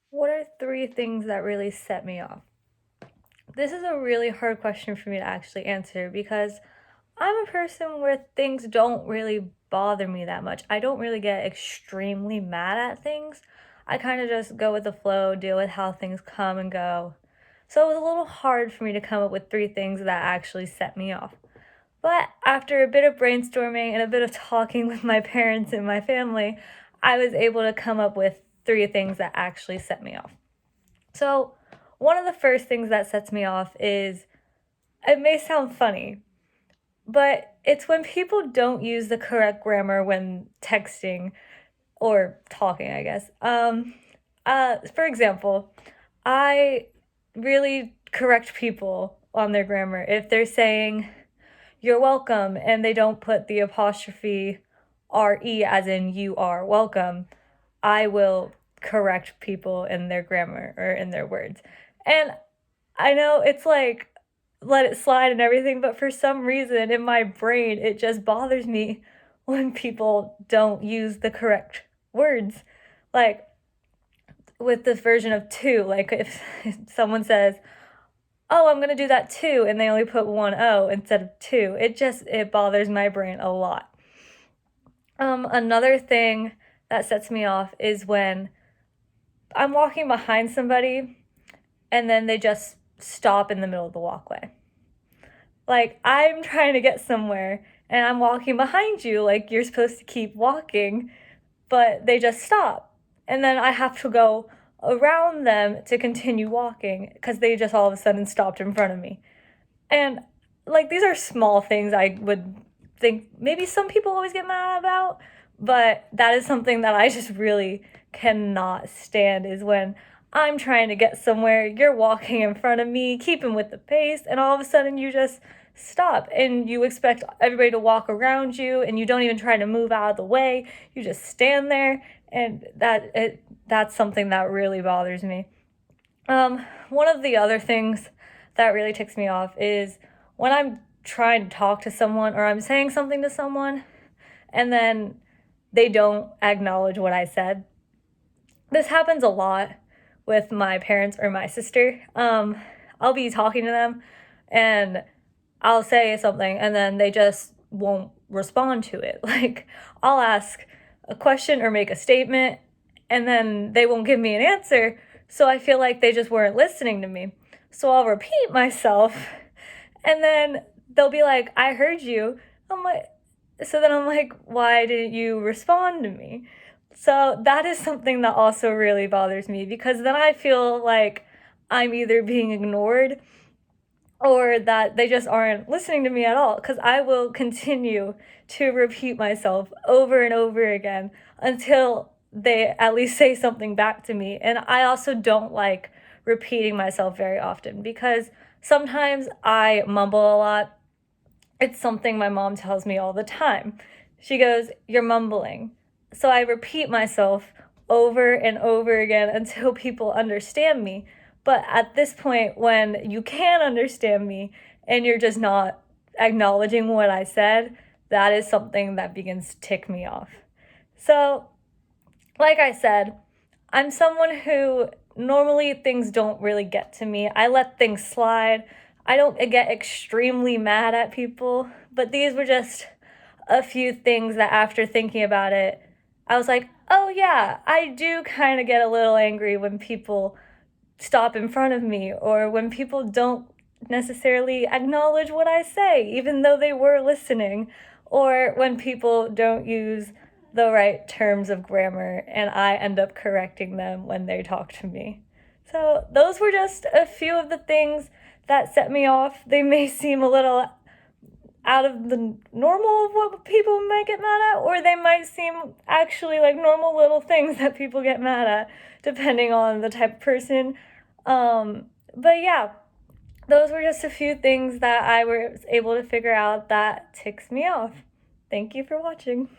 What are three things that really set me off? This is a really hard question for me to actually answer because I'm a person where things don't really bother me that much. I don't really get extremely mad at things. I kind of just go with the flow, deal with how things come and go. So it was a little hard for me to come up with three things that actually set me off. But after a bit of brainstorming and a bit of talking with my parents and my family, I was able to come up with three things that actually set me off. So, one of the first things that sets me off is it may sound funny, but it's when people don't use the correct grammar when texting or talking, I guess. For example, I really correct people on their grammar. If they're saying you're welcome and they don't put the apostrophe RE as in you are welcome, I will correct people in their grammar or in their words. And I know it's like let it slide and everything, but for some reason in my brain, it just bothers me when people don't use the correct words. Like with this version of two, like if someone says, "Oh, I'm gonna do that too," and they only put one O instead of two, it bothers my brain a lot. Another thing that sets me off is when I'm walking behind somebody and then they just stop in the middle of the walkway. Like, I'm trying to get somewhere and I'm walking behind you, like, you're supposed to keep walking, but they just stop. And then I have to go around them to continue walking because they just all of a sudden stopped in front of me. And, like, these are small things I would think maybe some people always get mad about, but that is something that I just really cannot stand is when I'm trying to get somewhere, you're walking in front of me, keeping with the pace, and all of a sudden you just stop and you expect everybody to walk around you and you don't even try to move out of the way. You just stand there and that's something that really bothers me. One of the other things that really ticks me off is when I'm trying to talk to someone or I'm saying something to someone and then they don't acknowledge what I said. This happens a lot with my parents or my sister. I'll be talking to them and I'll say something and then they just won't respond to it. Like, I'll ask a question or make a statement and then they won't give me an answer. So I feel like they just weren't listening to me. So I'll repeat myself and then they'll be like, I heard you. I'm like, why didn't you respond to me? So that is something that also really bothers me because then I feel like I'm either being ignored or that they just aren't listening to me at all because I will continue to repeat myself over and over again until they at least say something back to me. And I also don't like repeating myself very often because sometimes I mumble a lot. It's something my mom tells me all the time. She goes, "You're mumbling." So I repeat myself over and over again until people understand me. But at this point, when you can understand me and you're just not acknowledging what I said, that is something that begins to tick me off. So, like I said, I'm someone who normally things don't really get to me. I let things slide. I don't get extremely mad at people, but these were just a few things that after thinking about it, I was like, oh yeah, I do kind of get a little angry when people stop in front of me or when people don't necessarily acknowledge what I say, even though they were listening, or when people don't use the right terms of grammar and I end up correcting them when they talk to me. So, those were just a few of the things that set me off. They may seem a little out of the normal of what people might get mad at, or they might seem actually like normal little things that people get mad at, depending on the type of person. But yeah, those were just a few things that I was able to figure out that ticks me off. Thank you for watching.